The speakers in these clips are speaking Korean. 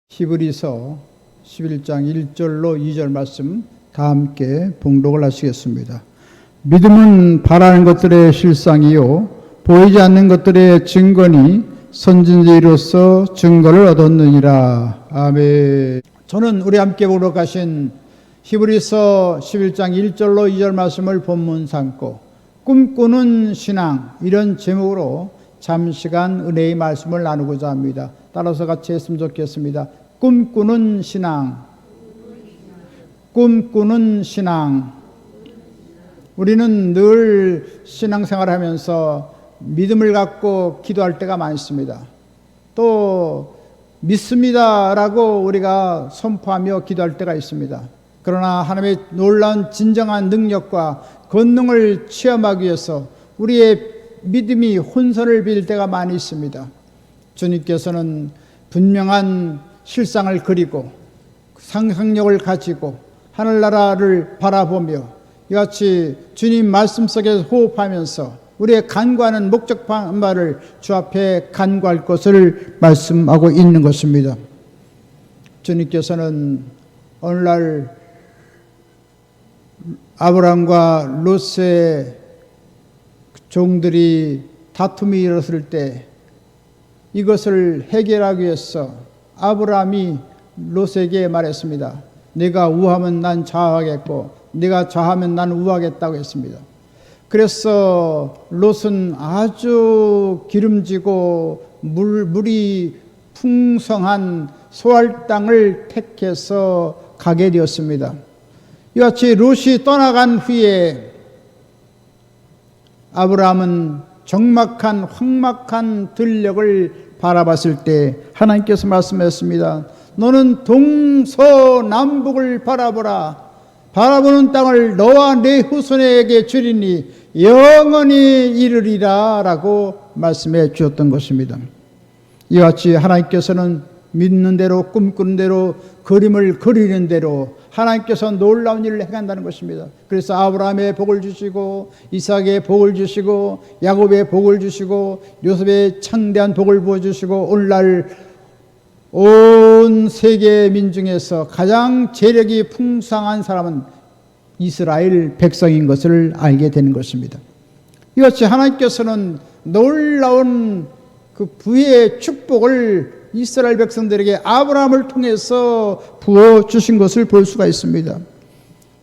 히브리서 11장 1절로 2절 말씀 다 함께 봉독을 하시겠습니다. 믿음은 바라는 것들의 실상이요 보이지 않는 것들의 증거니 선진들로서 증거를 얻었느니라. 아멘. 저는 우리 함께 보러 가신 히브리서 11장 1절로 2절 말씀을 본문 삼고 꿈꾸는 신앙, 이런 제목으로 잠시간 은혜의 말씀을 나누고자 합니다. 따라서 같이 했으면 좋겠습니다. 꿈꾸는 신앙. 꿈꾸는 신앙. 우리는 늘 신앙생활을 하면서 믿음을 갖고 기도할 때가 많습니다. 또 믿습니다라고 우리가 선포하며 기도할 때가 있습니다. 그러나 하나님의 놀라운 진정한 능력과 권능을 체험하기 위해서 우리의 믿음이 혼선을 빌 때가 많이 있습니다. 주님께서는 분명한 실상을 그리고 상상력을 가지고 하늘나라를 바라보며 이같이 주님 말씀 속에서 호흡하면서 우리의 간구하는 목적한 바를 주 앞에 간구할 것을 말씀하고 있는 것입니다. 주님께서는 오늘날 아브라함과 롯의 종들이 다툼이 일어났을 때 이것을 해결하기 위해서 아브라함이 롯에게 말했습니다. 네가 우하면 난 좌하겠고 네가 좌하면 난 우하겠다고 했습니다. 그래서 롯은 아주 기름지고 물이 풍성한 소할 땅을 택해서 가게 되었습니다. 이같이 롯이 떠나간 후에 아브라함은 적막한 황막한 들녘을 바라봤을 때 하나님께서 말씀하셨습니다. 너는 동서남북을 바라보라. 바라보는 땅을 너와 네 후손에게 주리니 영원히 이르리라 라고 말씀해 주셨던 것입니다. 이같이 하나님께서는 믿는 대로 꿈꾸는 대로 그림을 그리는 대로 하나님께서 놀라운 일을 행한다는 것입니다. 그래서 아브라함의 복을 주시고 이삭의 복을 주시고 야곱의 복을 주시고 요셉의 창대한 복을 부어주시고 오늘날 온 세계 민중에서 가장 재력이 풍성한 사람은 이스라엘 백성인 것을 알게 되는 것입니다. 이것이 하나님께서는 놀라운 그 부의 축복을 이스라엘 백성들에게 아브라함을 통해서 부어주신 것을 볼 수가 있습니다.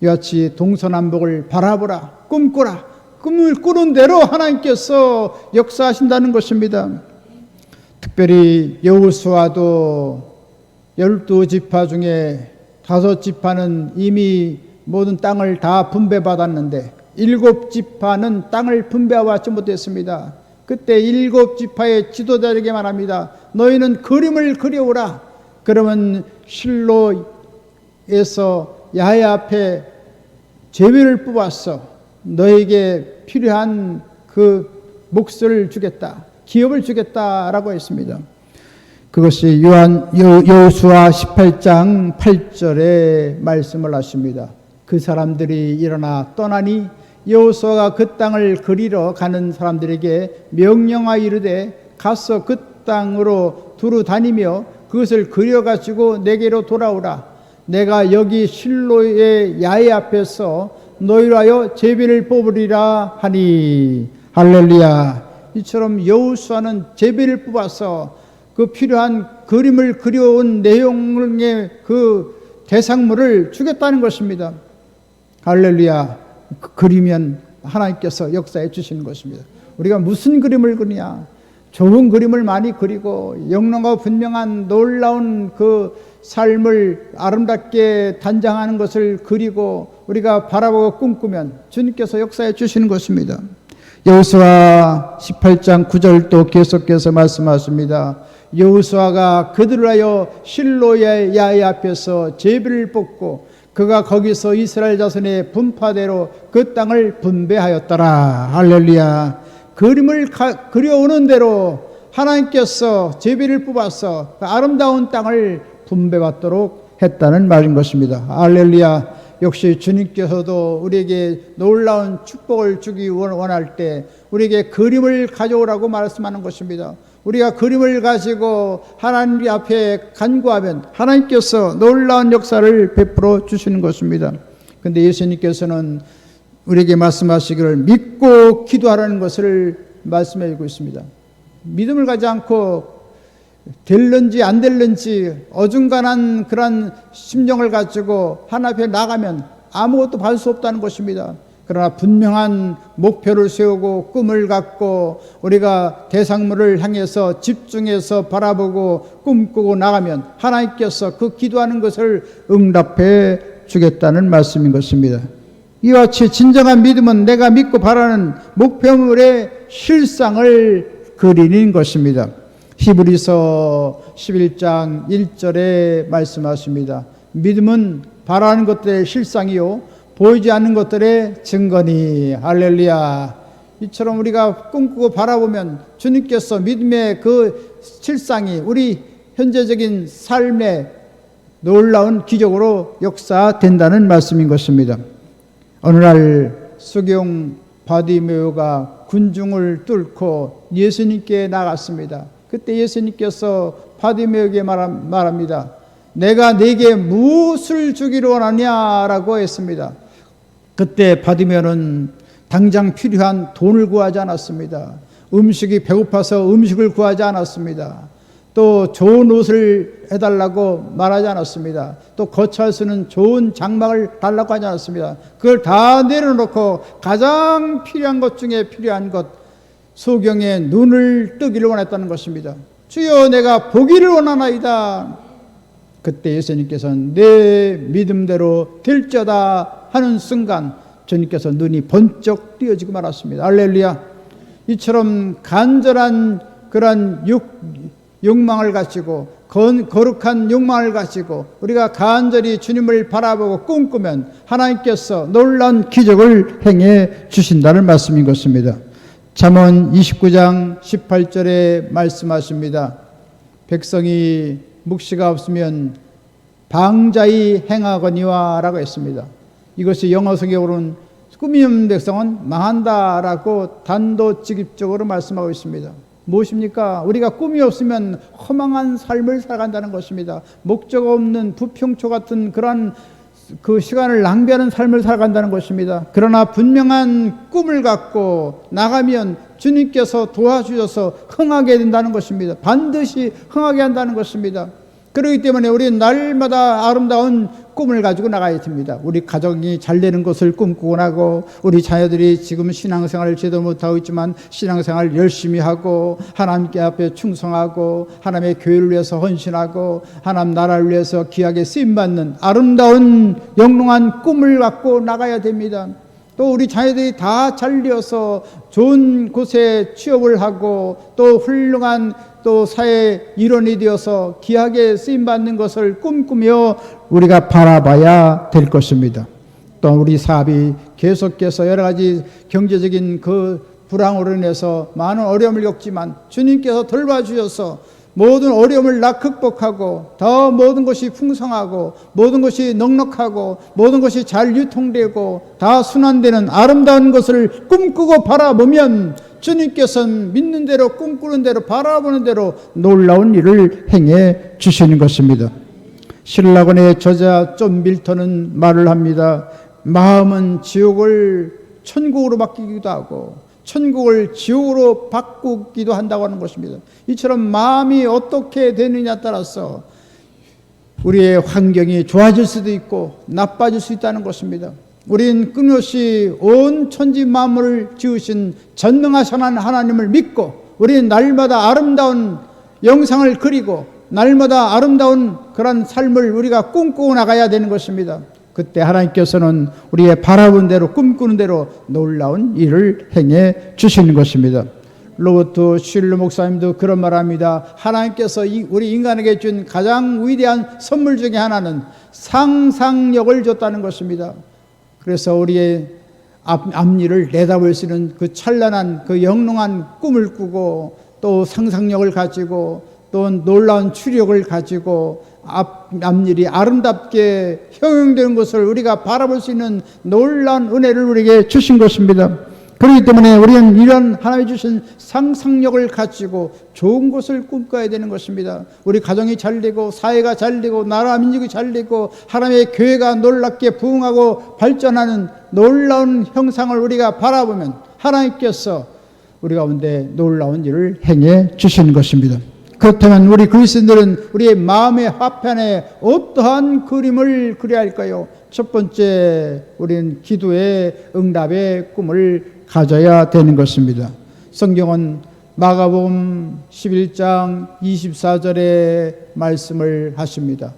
이같이 동서남북을 바라보라, 꿈꾸라, 꿈을 꾸는 대로 하나님께서 역사하신다는 것입니다. 특별히 여호수아도 12지파 중에 5지파는 이미 모든 땅을 다 분배받았는데 7지파는 땅을 분배하지 못했습니다. 그때 7지파의 지도자에게 말합니다. 너희는 그림을 그려오라. 그러면 실로에서 야훼 앞에 제비를 뽑았어. 너에게 필요한 그 몫을 주겠다. 기업을 주겠다라고 했습니다. 그것이 여호수아 18장 8절에 말씀을 하십니다. 그 사람들이 일어나 떠나니 여호수아가 그 땅을 그리러 가는 사람들에게 명령하여 이르되 가서 그 땅으로 두루 다니며 그것을 그려가지고 내게로 돌아오라. 내가 여기 실로의 야훼 앞에서 너희로 하여 제비를 뽑으리라 하니. 할렐루야. 이처럼 여호수아는 제비를 뽑아서 그 필요한 그림을 그려온 내용의 그 대상물을 주겠다는 것입니다. 할렐루야. 그리면 하나님께서 역사해 주시는 것입니다. 우리가 무슨 그림을 그리냐? 좋은 그림을 많이 그리고 영롱하고 분명한 놀라운 그 삶을 아름답게 단장하는 것을 그리고 우리가 바라보고 꿈꾸면 주님께서 역사해 주시는 것입니다. 여호수아 18장 9절도 계속해서 말씀하십니다. 여호수아가 그들을 하여 실로의 야훼 앞에서 제비를 뽑고 그가 거기서 이스라엘 자손의 분파대로 그 땅을 분배하였더라. 할렐루야. 그림을 그려오는 대로 하나님께서 제비를 뽑아서 그 아름다운 땅을 분배받도록 했다는 말인 것입니다. 할렐루야. 역시 주님께서도 우리에게 놀라운 축복을 주기 원할 때 우리에게 그림을 가져오라고 말씀하는 것입니다. 우리가 그림을 가지고 하나님 앞에 간구하면 하나님께서 놀라운 역사를 베풀어 주시는 것입니다. 그런데 예수님께서는 우리에게 말씀하시기를 믿고 기도하라는 것을 말씀해 주고 있습니다. 믿음을 가지 않고 될는지 안 될는지 어중간한 그런 심정을 가지고 하나님 앞에 나가면 아무것도 받을 수 없다는 것입니다. 그러나 분명한 목표를 세우고 꿈을 갖고 우리가 대상물을 향해서 집중해서 바라보고 꿈꾸고 나가면 하나님께서 그 기도하는 것을 응답해 주겠다는 말씀인 것입니다. 이와 같이 진정한 믿음은 내가 믿고 바라는 목표물의 실상을 그리는 것입니다. 히브리서 11장 1절에 말씀하십니다. 믿음은 바라는 것들의 실상이요 보이지 않는 것들의 증거니. 할렐루야. 이처럼 우리가 꿈꾸고 바라보면 주님께서 믿음의 그 실상이 우리 현재적인 삶에 놀라운 기적으로 역사된다는 말씀인 것입니다. 어느 날 수경 바디메오가 군중을 뚫고 예수님께 나갔습니다. 그때 예수님께서 바디메오에게 말합니다. 내가 네게 무엇을 주기를 원하냐라고 했습니다. 그때 바디메오는 당장 필요한 돈을 구하지 않았습니다. 음식이 배고파서 음식을 구하지 않았습니다. 또 좋은 옷을 해달라고 말하지 않았습니다. 또 거처할 수 있는 좋은 장막을 달라고 하지 않았습니다. 그걸 다 내려놓고 가장 필요한 것 중에 필요한 것, 소경의 눈을 뜨기를 원했다는 것입니다. 주여 내가 보기를 원하나이다. 그때 예수님께서는 내 믿음대로 될지어다 하는 순간 주님께서 눈이 번쩍 띄어지고 말았습니다. 할렐루야. 이처럼 간절한 그런 욕망을 가지고 거룩한 욕망을 가지고 우리가 간절히 주님을 바라보고 꿈꾸면 하나님께서 놀라운 기적을 행해 주신다는 말씀인 것입니다. 잠언 29장 18절에 말씀하십니다. 백성이 묵시가 없으면 방자히 행하거니와 라고 했습니다. 이것이 영어 성경으로는 꿈이 없는 백성은 망한다라고 단도직입적으로 말씀하고 있습니다. 무엇입니까? 우리가 꿈이 없으면 허망한 삶을 살아간다는 것입니다. 목적 없는 부평초 같은 그런 그 시간을 낭비하는 삶을 살아간다는 것입니다. 그러나 분명한 꿈을 갖고 나가면 주님께서 도와주셔서 흥하게 된다는 것입니다. 반드시 흥하게 한다는 것입니다. 그렇기 때문에 우리는 날마다 아름다운 꿈을 가지고 나가야 됩니다. 우리 가정이 잘 되는 것을 꿈꾸고 나고, 우리 자녀들이 지금 신앙생활을 제대로 못하고 있지만 신앙생활을 열심히 하고 하나님께 앞에 충성하고 하나님의 교회를 위해서 헌신하고 하나님 나라를 위해서 귀하게 쓰임받는 아름다운 영롱한 꿈을 갖고 나가야 됩니다. 또 우리 자녀들이 다 잘 되어서 좋은 곳에 취업을 하고 또 훌륭한 또 사회 일원이 되어서 귀하게 쓰임받는 것을 꿈꾸며 우리가 바라봐야 될 것입니다. 또 우리 사업이 계속해서 여러 가지 경제적인 그 불황으로 인해서 많은 어려움을 겪지만 주님께서 돌봐주셔서 모든 어려움을 다 극복하고 더 모든 것이 풍성하고 모든 것이 넉넉하고 모든 것이 잘 유통되고 다 순환되는 아름다운 것을 꿈꾸고 바라보면 주님께서는 믿는 대로 꿈꾸는 대로 바라보는 대로 놀라운 일을 행해 주시는 것입니다. 신라곤의 저자 존 밀턴은 말을 합니다. 마음은 지옥을 천국으로 바뀌기도 하고 천국을 지옥으로 바꾸기도 한다고 하는 것입니다. 이처럼 마음이 어떻게 되느냐에 따라서 우리의 환경이 좋아질 수도 있고 나빠질 수 있다는 것입니다. 우린 끊임없이 온 천지 만물을 지으신 전능하신 하나님을 믿고 우리는 날마다 아름다운 영상을 그리고 날마다 아름다운 그런 삶을 우리가 꿈꾸고 나가야 되는 것입니다. 그때 하나님께서는 우리의 바라본 대로 꿈꾸는 대로 놀라운 일을 행해 주시는 것입니다. 로버트 슐러 목사님도 그런 말합니다. 하나님께서 우리 인간에게 준 가장 위대한 선물 중에 하나는 상상력을 줬다는 것입니다. 그래서 우리의 앞일을 내다볼 수 있는 그 찬란한 그 영롱한 꿈을 꾸고 또 상상력을 가지고 또 놀라운 추력을 가지고 앞일이 아름답게 형용되는 것을 우리가 바라볼 수 있는 놀라운 은혜를 우리에게 주신 것입니다. 그렇기 때문에 우리는 이런 하나님이 주신 상상력을 가지고 좋은 것을 꿈꿔야 되는 것입니다. 우리 가정이 잘 되고 사회가 잘 되고 나라 민족이 잘 되고 하나님의 교회가 놀랍게 부흥하고 발전하는 놀라운 형상을 우리가 바라보면 하나님께서 우리 가운데 놀라운 일을 행해 주시는 것입니다. 그렇다면 우리 그리스도인들은 우리의 마음의 화편에 어떠한 그림을 그려야 할까요? 첫 번째, 우리는 기도의 응답의 꿈을 가져야 되는 것입니다. 성경은 마가복음 11장 24절의 말씀을 하십니다.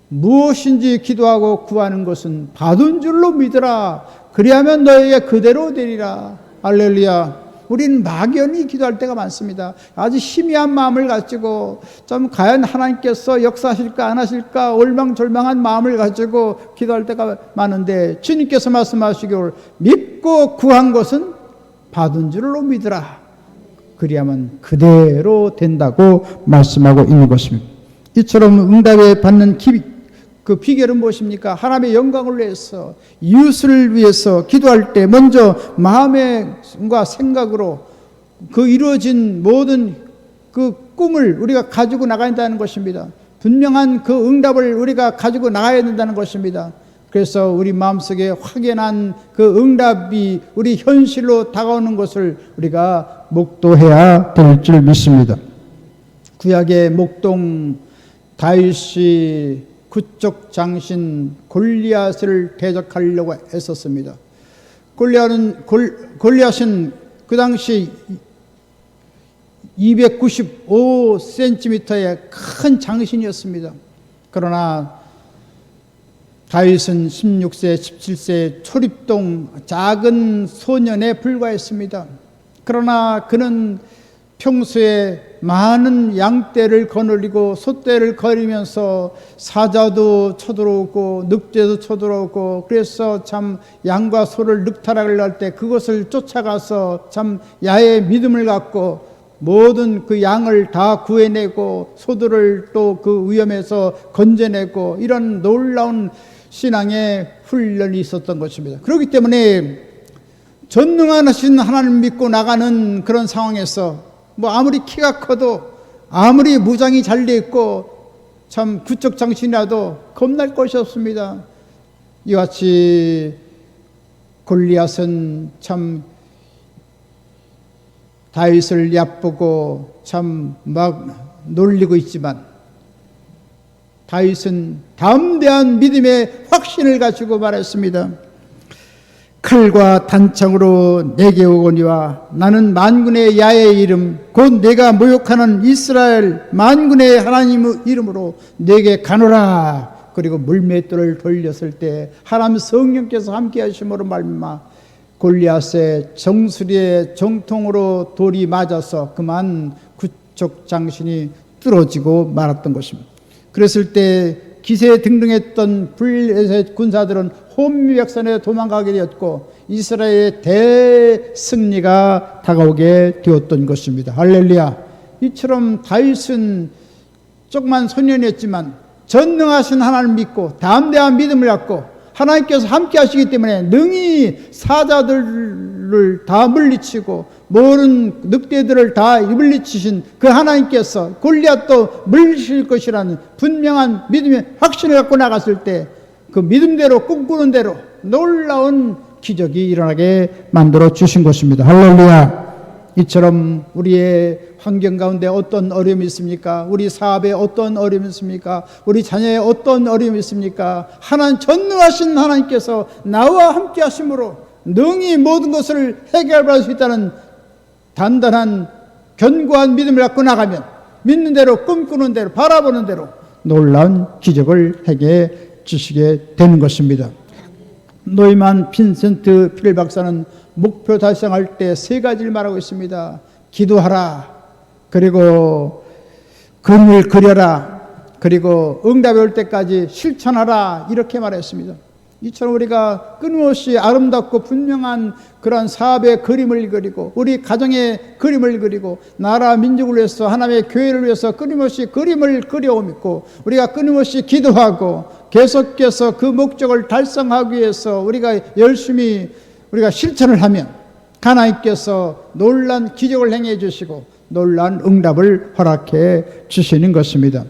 무엇인지 기도하고 구하는 것은 받은 줄로 믿으라. 그리하면 너에게 그대로 되리라. 할렐루야. 우리는 막연히 기도할 때가 많습니다. 아주 희미한 마음을 가지고 좀 과연 하나님께서 역사하실까 안 하실까 올망졸망한 마음을 가지고 기도할 때가 많은데, 주님께서 말씀하시기를 믿고 구한 것은 받은 줄로 믿으라. 그리하면 그대로 된다고 말씀하고 있는 것입니다. 이처럼 응답에 받는 그 비결은 무엇입니까? 하나님의 영광을 위해서, 이웃을 위해서 기도할 때 먼저 마음과 생각으로 그 이루어진 모든 그 꿈을 우리가 가지고 나가야 한다는 것입니다. 분명한 그 응답을 우리가 가지고 나가야 된다는 것입니다. 그래서 우리 마음속에 확연한 그 응답이 우리 현실로 다가오는 것을 우리가 목도해야 될 줄 믿습니다. 구약의 목동 다윗이 구적 장신 골리앗을 대적하려고 했었습니다. 골리앗은 그 당시 295cm의 큰 장신이었습니다. 그러나 다윗은 16세, 17세 초립동 작은 소년에 불과했습니다. 그러나 그는 평소에 많은 양떼를 거느리고 소떼를 거리면서 사자도 쳐들어오고 늑대도 쳐들어오고, 그래서 참 양과 소를 늑탈하려 할 때 그것을 쫓아가서 참 야의 믿음을 갖고 모든 그 양을 다 구해내고 소들을 또 그 위험에서 건져내고, 이런 놀라운 신앙의 훈련이 있었던 것입니다. 그렇기 때문에 전능하신 하나님 믿고 나가는 그런 상황에서 아무리 키가 커도 아무리 무장이 잘 돼 있고 참 구적 장신이라도 겁날 것이 없습니다. 이같이 골리앗은 참 다윗을 얕보고 참 막 놀리고 있지만, 다윗은 담대한 믿음의 확신을 가지고 말했습니다. 칼과 단창으로 내게 오거니와 나는 만군의 야의 이름 곧 내가 모욕하는 이스라엘 만군의 하나님의 이름으로 내게 가노라. 그리고 물맷돌을 돌렸을 때 하나님 성령께서 함께 하심으로 말미암아 골리앗의 정수리에 정통으로 돌이 맞아서 그만 구적 장신이 뚫어지고 말았던 것입니다. 그랬을 때 기세에 등등했던 블레셋 군사들은 혼미백산에 도망가게 되었고 이스라엘의 대승리가 다가오게 되었던 것입니다. 할렐루야. 이처럼 다윗은 조그만 소년이었지만 전능하신 하나님을 믿고 담대한 믿음을 갖고 하나님께서 함께 하시기 때문에 능히 사자들을 다 물리치고 모든 늑대들을 다 물리치신 그 하나님께서 골리앗도 물리칠 것이라는 분명한 믿음의 확신을 갖고 나갔을 때 그 믿음대로 꿈꾸는 대로 놀라운 기적이 일어나게 만들어 주신 것입니다. 할렐루야. 이처럼 우리의 환경 가운데 어떤 어려움이 있습니까? 우리 사업에 어떤 어려움이 있습니까? 우리 자녀에 어떤 어려움이 있습니까? 하나님 전능하신 하나님께서 나와 함께 하심으로 능히 모든 것을 해결할 수 있다는 단단한 견고한 믿음을 갖고 나가면 믿는 대로 꿈꾸는 대로 바라보는 대로 놀라운 기적을 행해 주시게 되는 것입니다. 노이만 빈센트 필 박사는 목표 달성할 때 세 가지를 말하고 있습니다. 기도하라, 그리고 그림을 그려라, 그리고 응답이 올 때까지 실천하라, 이렇게 말했습니다. 이처럼 우리가 끊임없이 아름답고 분명한 그런 사업의 그림을 그리고 우리 가정의 그림을 그리고 나라 민족을 위해서 하나님의 교회를 위해서 끊임없이 그림을 그려오고 우리가 끊임없이 기도하고 계속해서 그 목적을 달성하기 위해서 우리가 열심히 우리가 실천을 하면 하나님께서 놀란 기적을 행해 주시고 놀란 응답을 허락해 주시는 것입니다.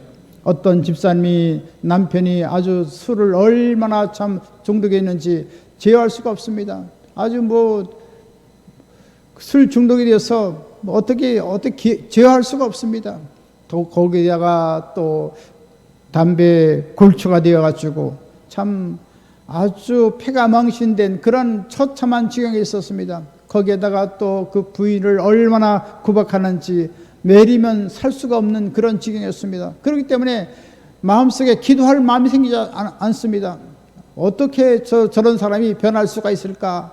어떤 집사님이 남편이 아주 술을 얼마나 참 중독에 있는지 제어할 수가 없습니다. 아주 술 중독이 되어서 어떻게 제어할 수가 없습니다. 또 거기다가 또 담배 골초가 되어가지고 참 아주 폐가 망신된 그런 처참한 지경에 있었습니다. 거기에다가 또 그 부인을 얼마나 구박하는지 매리면 살 수가 없는 그런 지경이었습니다. 그렇기 때문에 마음속에 기도할 마음이 생기지 않습니다. 어떻게 저런 사람이 변할 수가 있을까?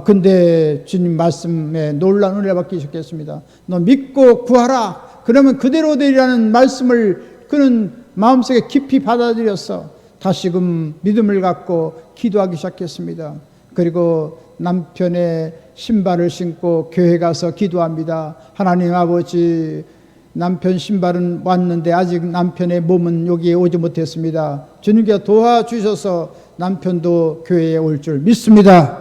근데 주님 말씀에 놀라운 은혜를 받기 시작했습니다. 너 믿고 구하라. 그러면 그대로 되리라는 말씀을 그는 마음속에 깊이 받아들여서 다시금 믿음을 갖고 기도하기 시작했습니다. 그리고 남편의 신발을 신고 교회 가서 기도합니다. 하나님 아버지, 남편 신발은 왔는데 아직 남편의 몸은 여기에 오지 못했습니다. 주님께서 도와주셔서 남편도 교회에 올 줄 믿습니다.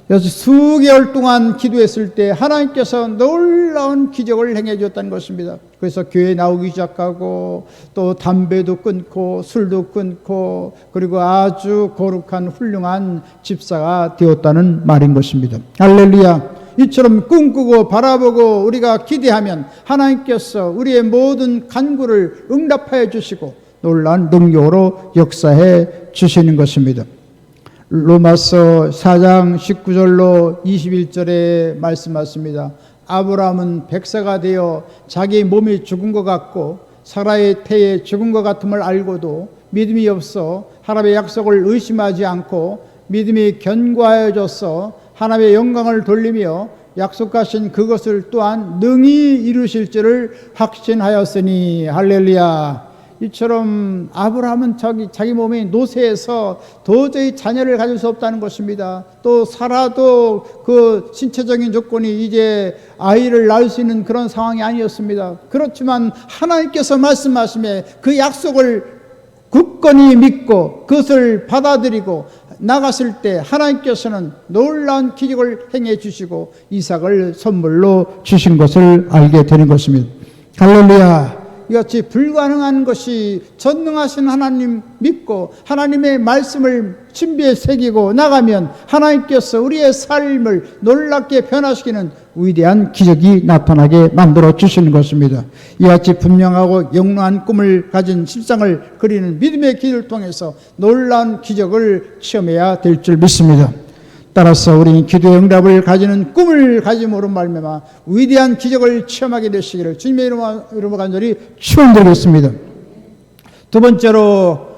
그래서 수개월 동안 기도했을 때 하나님께서 놀라운 기적을 행해 주었다는 것입니다. 그래서 교회에 나오기 시작하고 또 담배도 끊고 술도 끊고 그리고 아주 거룩한 훌륭한 집사가 되었다는 말인 것입니다. 할렐루야. 이처럼 꿈꾸고 바라보고 우리가 기대하면 하나님께서 우리의 모든 간구를 응답하여 주시고 놀라운 능력으로 역사해 주시는 것입니다. 로마서 4장 19절로 21절에 말씀하십니다. 아브라함은 백세가 되어 자기 몸이 죽은 것 같고 사라의 태에 죽은 것 같음을 알고도 믿음이 없어 하나님의 약속을 의심하지 않고 믿음이 견고하여져서 하나님의 영광을 돌리며 약속하신 그것을 또한 능히 이루실 줄을 확신하였으니 할렐루야. 이처럼 아브라함은 자기 몸의 노쇠에서 도저히 자녀를 가질 수 없다는 것입니다. 또 사라도 그 신체적인 조건이 이제 아이를 낳을 수 있는 그런 상황이 아니었습니다. 그렇지만 하나님께서 말씀하시며 그 약속을 굳건히 믿고 그것을 받아들이고 나갔을 때 하나님께서는 놀라운 기적을 행해 주시고 이삭을 선물로 주신 것을 알게 되는 것입니다. 할렐루야. 이같이 불가능한 것이 전능하신 하나님 믿고 하나님의 말씀을 신비에 새기고 나가면 하나님께서 우리의 삶을 놀랍게 변화시키는 위대한 기적이 나타나게 만들어 주시는 것입니다. 이같이 분명하고 영롱한 꿈을 가진 실상을 그리는 믿음의 길을 통해서 놀라운 기적을 체험해야 될 줄 믿습니다. 따라서 우리는 기도의 응답을 가지는 꿈을 가짐으로 말미암아 위대한 기적을 체험하게 되시기를 주님의 이름으로 간절히 축원드리겠습니다. 두 번째로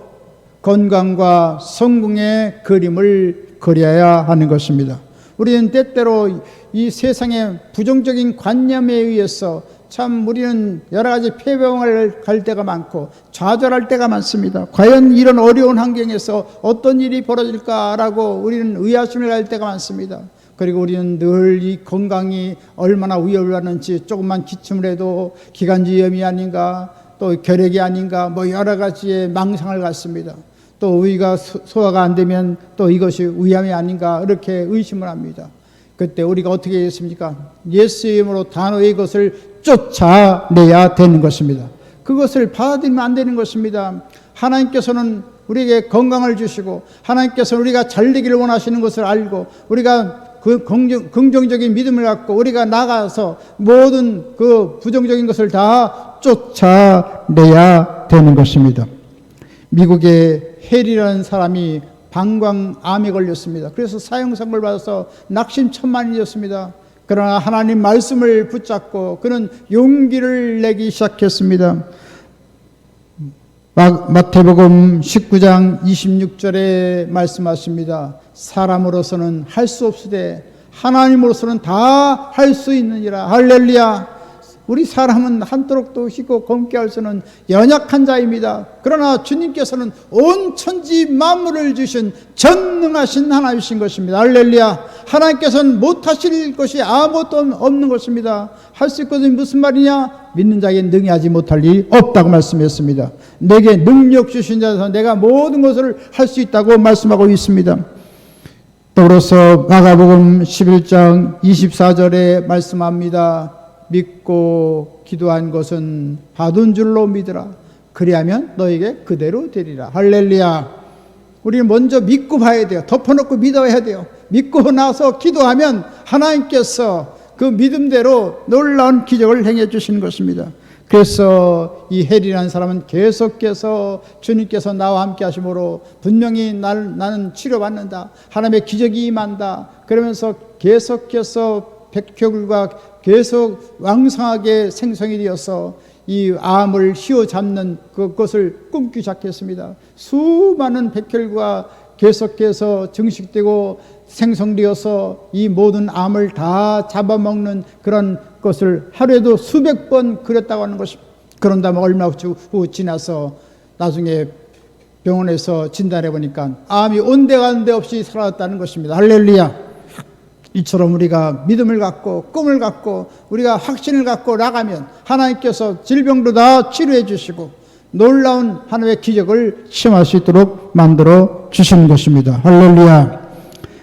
건강과 성공의 그림을 그려야 하는 것입니다. 우리는 때때로 이 세상의 부정적인 관념에 의해서 참 우리는 여러 가지 폐병을 갈 때가 많고 좌절할 때가 많습니다. 과연 이런 어려운 환경에서 어떤 일이 벌어질까라고 우리는 의아심을 갈 때가 많습니다. 그리고 우리는 늘 이 건강이 얼마나 위협하는지 조금만 기침을 해도 기관지염이 아닌가 또 결핵이 아닌가 여러 가지의 망상을 갖습니다. 또 우리가 소화가 안 되면 또 이것이 위암이 아닌가 이렇게 의심을 합니다. 그때 우리가 어떻게 했습니까? 예수의 이름으로 단호히 것을 쫓아내야 되는 것입니다. 그것을 받아들이면 안 되는 것입니다. 하나님께서는 우리에게 건강을 주시고 하나님께서 우리가 잘 되기를 원하시는 것을 알고 우리가 그 긍정적인 믿음을 갖고 우리가 나가서 모든 그 부정적인 것을 다 쫓아내야 되는 것입니다. 미국의 헬이라는 사람이 방광암에 걸렸습니다. 그래서 사형선고를 받아서 낙심천만이 되었습니다. 그러나 하나님 말씀을 붙잡고 그는 용기를 내기 시작했습니다. 마태복음 19장 26절에 말씀하십니다. 사람으로서는 할 수 없으되 하나님으로서는 다 할 수 있느니라. 할렐루야. 우리 사람은 한도록도 희고 검게 할 수는 연약한 자입니다. 그러나 주님께서는 온 천지 만물을 주신 전능하신 하나님이신 것입니다. 할렐루야. 하나님께서는 못하실 것이 아무것도 없는 것입니다. 할 수 있거든 무슨 말이냐? 믿는 자에게 능히 하지 못할 일이 없다고 말씀했습니다. 내게 능력 주신 자에서 내가 모든 것을 할 수 있다고 말씀하고 있습니다. 더불어서 마가복음 11장 24절에 말씀합니다. 믿고 기도한 것은 받은 줄로 믿으라. 그리하면 너에게 그대로 되리라. 할렐루야. 우리는 먼저 믿고 봐야 돼요. 덮어놓고 믿어야 돼요. 믿고 나서 기도하면 하나님께서 그 믿음대로 놀라운 기적을 행해 주시는 것입니다. 그래서 이 헬이라는 사람은 계속해서 주님께서 나와 함께 하심으로 분명히 나는 치료받는다, 하나님의 기적이 임한다, 그러면서 계속해서 백혈구가 계속 왕성하게 생성이 되어서 이 암을 휘어잡는 그것을 꿈기 시작했습니다. 수많은 백혈구가 계속해서 증식되고 생성되어서 이 모든 암을 다 잡아먹는 그런 것을 하루에도 수백 번 그렸다고 하는 것입니다. 그런 다음에 얼마 후 지나서 나중에 병원에서 진단해 보니까 암이 온데간데 없이 사라졌다는 것입니다. 할렐루야. 이처럼 우리가 믿음을 갖고 꿈을 갖고 우리가 확신을 갖고 나가면 하나님께서 질병도 다 치료해 주시고 놀라운 하나님의 기적을 시험할 수 있도록 만들어 주시는 것입니다. 할렐루야.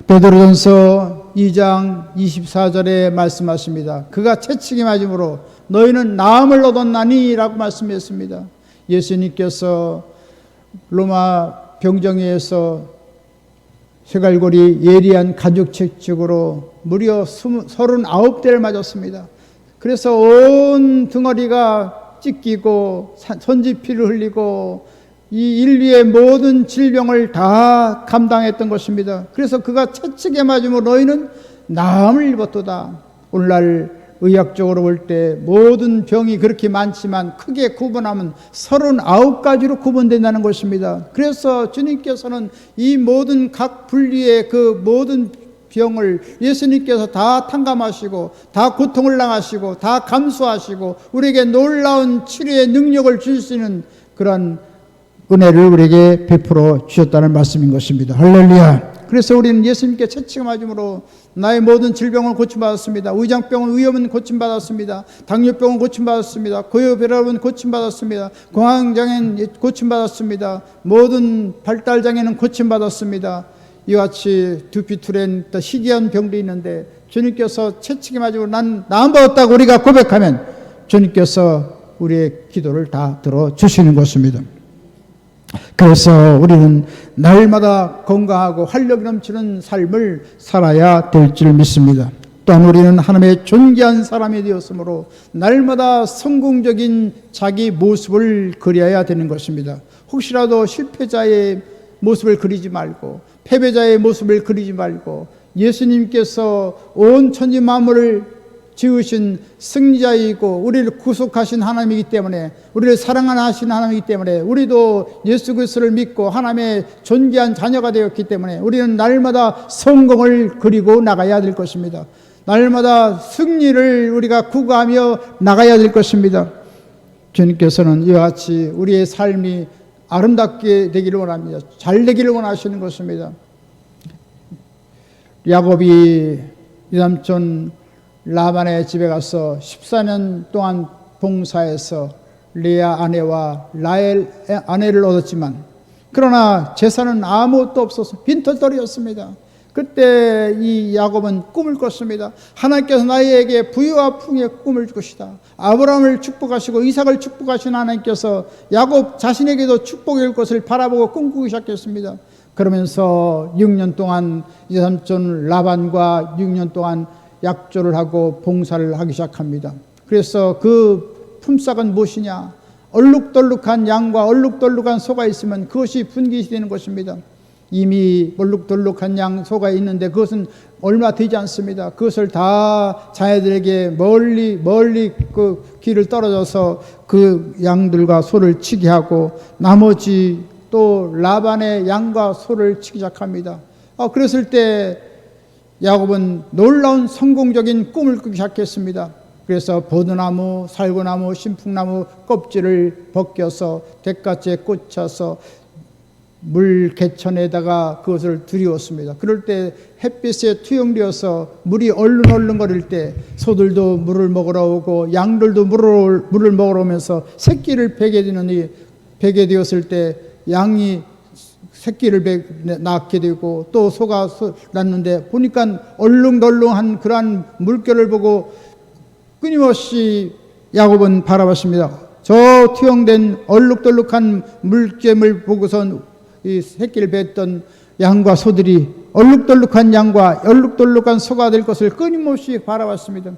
베드로전서 2장 24절에 말씀하십니다. 그가 채찍에 맞음으로 너희는 나음을 얻었나니 라고 말씀했습니다. 예수님께서 로마 병정에서 쇠갈고리 예리한 가죽 채찍으로 무려 39대를 맞았습니다. 그래서 온 등어리가 찢기고 손지피를 흘리고 이 인류의 모든 질병을 다 감당했던 것입니다. 그래서 그가 채찍에 맞으므로 너희는 나음을 입었도다. 오늘날 의학적으로 볼 때 모든 병이 그렇게 많지만 크게 구분하면 39가지로 구분된다는 것입니다. 그래서 주님께서는 이 모든 각 분리의 그 모든 병을 예수님께서 다 탕감하시고 다 고통을 당하시고 다 감수하시고 우리에게 놀라운 치료의 능력을 줄 수 있는 그런 은혜를 우리에게 베풀어 주셨다는 말씀인 것입니다. 할렐루야. 그래서 우리는 예수님께 채찍을 맞음으로 나의 모든 질병을 고침받았습니다. 의장병은 위염은 고침받았습니다. 당뇨병은 고침받았습니다. 고요혈압은 고침받았습니다. 공황장애는 고침받았습니다. 모든 발달장애는 고침받았습니다. 이와 같이 두피투렌 희귀한 병도 있는데 주님께서 채찍에 맞으고 난 나음받았다고 우리가 고백하면 주님께서 우리의 기도를 다 들어주시는 것입니다. 그래서 우리는 날마다 건강하고 활력이 넘치는 삶을 살아야 될 줄 믿습니다. 또한 우리는 하나님의 존귀한 사람이 되었으므로 날마다 성공적인 자기 모습을 그려야 되는 것입니다. 혹시라도 실패자의 모습을 그리지 말고 패배자의 모습을 그리지 말고 예수님께서 온 천지 만물을 지으신 승리자이고 우리를 구속하신 하나님이기 때문에 우리를 사랑하시는 하나님이기 때문에 우리도 예수 그리스도를 믿고 하나님의 존귀한 자녀가 되었기 때문에 우리는 날마다 성공을 그리고 나가야 될 것입니다. 날마다 승리를 우리가 구가하며 나가야 될 것입니다. 주님께서는 이와 같이 우리의 삶이 아름답게 되기를 원합니다. 잘 되기를 원하시는 것입니다. 야곱이 이삼촌 라반의 집에 가서 14년 동안 봉사해서 레아 아내와 라헬 아내를 얻었지만 그러나 재산은 아무것도 없어서 빈털터리였습니다. 그때 이 야곱은 꿈을 꿨습니다. 하나님께서 나에게 부유와 풍요의 꿈을 주시다. 아브라함을 축복하시고 이삭을 축복하신 하나님께서 야곱 자신에게도 축복이 올 것을 바라보고 꿈꾸기 시작했습니다. 그러면서 6년 동안 이삼촌 라반과 6년 동안 약조를 하고 봉사를 하기 시작합니다. 그래서 그 품삯은 무엇이냐? 얼룩덜룩한 양과 얼룩덜룩한 소가 있으면 그것이 분깃이 되는 것입니다. 이미 얼룩덜룩한 양 소가 있는데 그것은 얼마 되지 않습니다. 그것을 다 자녀들에게 멀리 그 길을 떨어져서 그 양들과 소를 치게 하고 나머지 또 라반의 양과 소를 치기 시작합니다. 그랬을 때 야곱은 놀라운 성공적인 꿈을 꾸기 시작했습니다. 그래서 버드나무, 살구나무, 신풍나무 껍질을 벗겨서 대가지에 꽂혀서 물 개천에다가 그것을 들이웠습니다. 그럴 때 햇빛에 투영되어서 물이 얼른얼른 거릴 때 소들도 물을 먹으러 오고 양들도 물을 먹으러 오면서 새끼를 베게 되었을 때 양이 새끼를 낳게 되고 또 소가 낳는데 보니까 얼렁덜렁한 그러한 물결을 보고 끊임없이 야곱은 바라봤습니다. 저 투영된 얼룩덜룩한 물결을 보고선 이 새끼를 뱉던 양과 소들이 얼룩덜룩한 양과 얼룩덜룩한 소가 될 것을 끊임없이 바라봤습니다.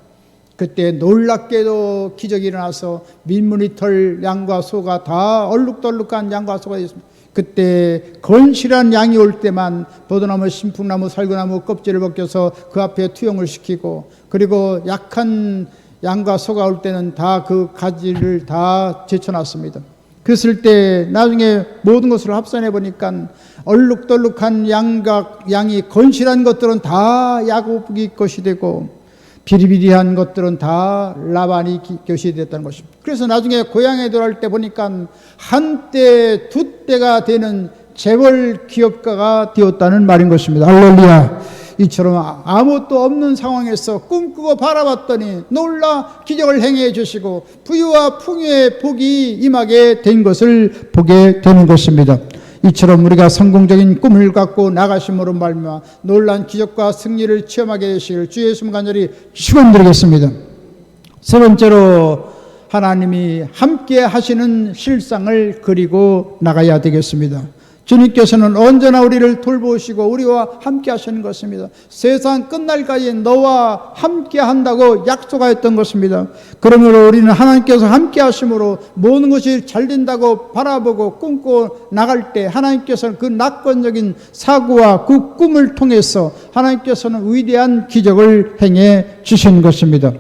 그때 놀랍게도 기적이 일어나서 민무리 털 양과 소가 다 얼룩덜룩한 양과 소가 되었습니다. 그때 건실한 양이 올 때만 포도나무, 신풍나무, 살구나무 껍질을 벗겨서 그 앞에 투영을 시키고, 그리고 약한 양과 소가 올 때는 다 그 가지를 다 제쳐놨습니다. 그랬을 때 나중에 모든 것을 합산해 보니까 얼룩덜룩한 양이 건실한 것들은 다 야곱이 것이 되고 비리비리한 것들은 다 라반이 것이 됐다는 것입니다. 그래서 나중에 고향에 돌아올 때 보니까 한때 두 때가 되는 재벌 기업가가 되었다는 말인 것입니다. 할렐루야. 이처럼 아무것도 없는 상황에서 꿈꾸고 바라봤더니 놀라 기적을 행해 주시고 부유와 풍요의 복이 임하게 된 것을 보게 되는 것입니다. 이처럼 우리가 성공적인 꿈을 갖고 나가심으로 말미암아 놀란 기적과 승리를 체험하게 되시길 주 예수님 간절히 축원드리겠습니다. 세 번째로 하나님이 함께 하시는 실상을 그리고 나가야 되겠습니다. 주님께서는 언제나 우리를 돌보시고 우리와 함께 하시는 것입니다. 세상 끝날까지 너와 함께 한다고 약속하였던 것입니다. 그러므로 우리는 하나님께서 함께 하심으로 모든 것이 잘 된다고 바라보고 꿈고 나갈 때 하나님께서는 그 낙관적인 사고와 그 꿈을 통해서 하나님께서는 위대한 기적을 행해 주신 것입니다.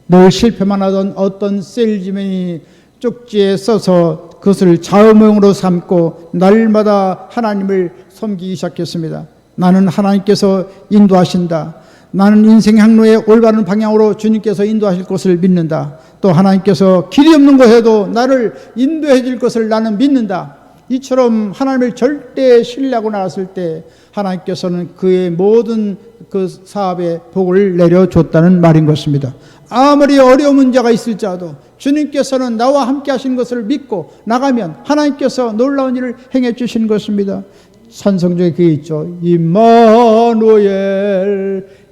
늘 실패만 하던 어떤 세일즈맨이 쪽지에 써서 그것을 좌우명으로 삼고 날마다 하나님을 섬기기 시작했습니다. 나는 하나님께서 인도하신다. 나는 인생 항로의 올바른 방향으로 주님께서 인도하실 것을 믿는다. 또 하나님께서 길이 없는 곳에도 나를 인도해 줄 것을 나는 믿는다. 이처럼 하나님을 절대 신뢰하고 나갔을 때 하나님께서는 그의 모든 그 사업에 복을 내려줬다는 말인 것입니다. 아무리 어려운 문제가 있을지라도 주님께서는 나와 함께 하시는 것을 믿고 나가면 하나님께서 놀라운 일을 행해 주시는 것입니다. 찬송 중에 그게 있죠. 임마누엘,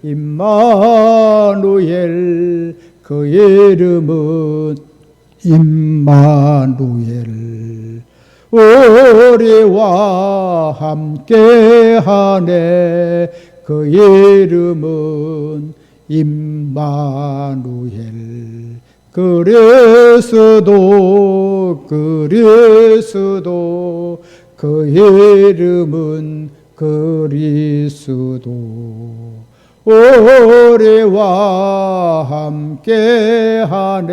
임마누엘, 그의 이름은 임마누엘, 우리와 함께하네. 그의 이름은 임마누엘. 그리스도 그의 이름은 그리스도. 우리와 함께하네.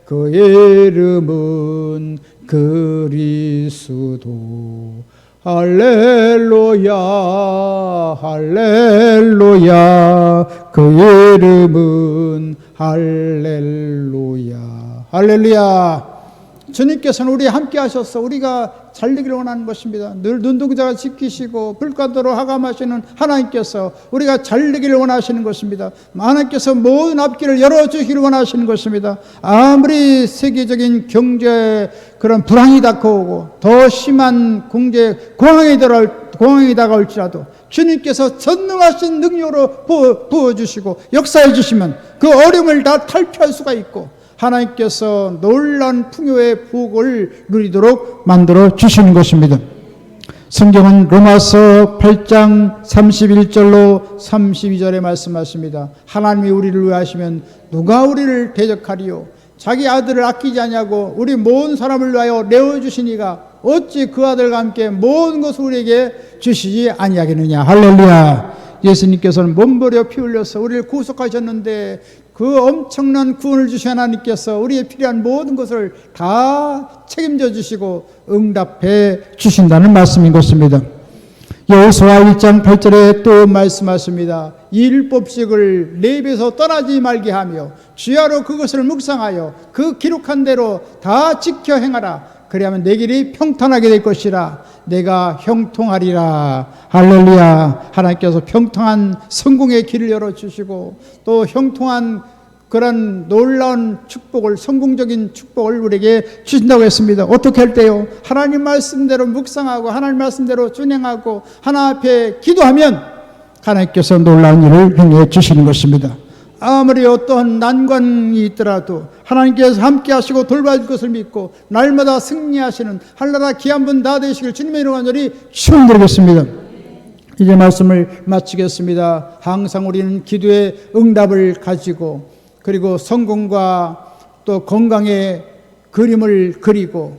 그의 이름은 그리스도. 할렐루야 할렐루야 그의 이름은 할렐루야 할렐루야. 주님께서는 우리 함께 하셔서 우리가 잘되기를 원하는 것입니다. 늘 눈동자가 지키시고 불과도로 하감하시는 하나님께서 우리가 잘되기를 원하시는 것입니다. 하나님께서 모든 앞길을 열어주시기를 원하시는 것입니다. 아무리 세계적인 경제 그런 불황이 다가오고 더 심한 공황이 다가올지라도 주님께서 전능하신 능력으로 부어주시고 역사해 주시면 그 어려움을 다 탈피할 수가 있고 하나님께서 놀라운 풍요의 복을 누리도록 만들어 주시는 것입니다. 성경은 로마서 8장 31절로 32절에 말씀하십니다. 하나님이 우리를 위해 하시면 누가 우리를 대적하리요? 자기 아들을 아끼지 아니하고 우리 모든 사람을 위하여 내어주시니가 어찌 그 아들과 함께 모든 것을 우리에게 주시지 아니하겠느냐. 할렐루야. 예수님께서는 몸버려 피 흘려서 우리를 구속하셨는데 그 엄청난 구원을 주신 하나님께서 우리의 필요한 모든 것을 다 책임져 주시고 응답해 주신다는 말씀인 것입니다. 여호수아 1장 8절에 또 말씀하십니다. 이 율법식을 내 입에서 떠나지 말게 하며 주야로 그것을 묵상하여 그 기록한 대로 다 지켜 행하라. 그리하면 내 길이 평탄하게 될 것이라. 내가 형통하리라. 할렐루야. 하나님께서 평통한 성공의 길을 열어주시고 또 형통한 그런 놀라운 축복을, 성공적인 축복을 우리에게 주신다고 했습니다. 어떻게 할 때요? 하나님 말씀대로 묵상하고 하나님 말씀대로 준행하고 하나님 앞에 기도하면 하나님께서 놀라운 일을 행해 주시는 것입니다. 아무리 어떠한 난관이 있더라도 하나님께서 함께 하시고 돌봐줄 것을 믿고 날마다 승리하시는 한나라 귀한 분 다 되시길 주님의 이름으로 간절히 축원드리겠습니다. 이제 말씀을 마치겠습니다. 항상 우리는 기도의 응답을 가지고 그리고 성공과 또 건강의 그림을 그리고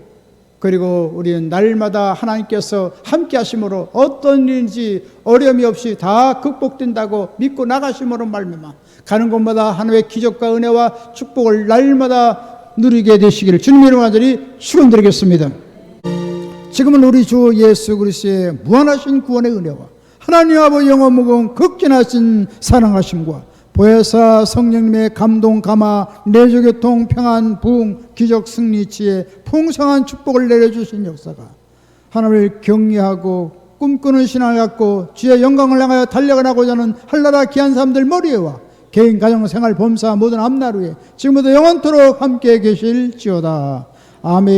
그리고 우리는 날마다 하나님께서 함께 하심으로 어떤 일인지 어려움이 없이 다 극복된다고 믿고 나가심으로 말미암아 가는 곳마다 하나님의 기적과 은혜와 축복을 날마다 누리게 되시기를 주님의 이름으로 간절히 축원드리겠습니다. 지금은 우리 주 예수 그리스도의 무한하신 구원의 은혜와 하나님 아버지 영원 무궁 극진하신 사랑하심과 보혜사 성령님의 감동 감화 내조교통 평안 부흥 기적 승리 지혜 풍성한 축복을 내려주신 역사가 하나님을 경외하고 꿈꾸는 신앙을 갖고 주의 영광을 향하여 달려가고자 하는 한나라 귀한 사람들 머리에와 개인 가정 생활 범사 모든 앞날 후에 지금부터 영원토록 함께 계실지어다. 아멘.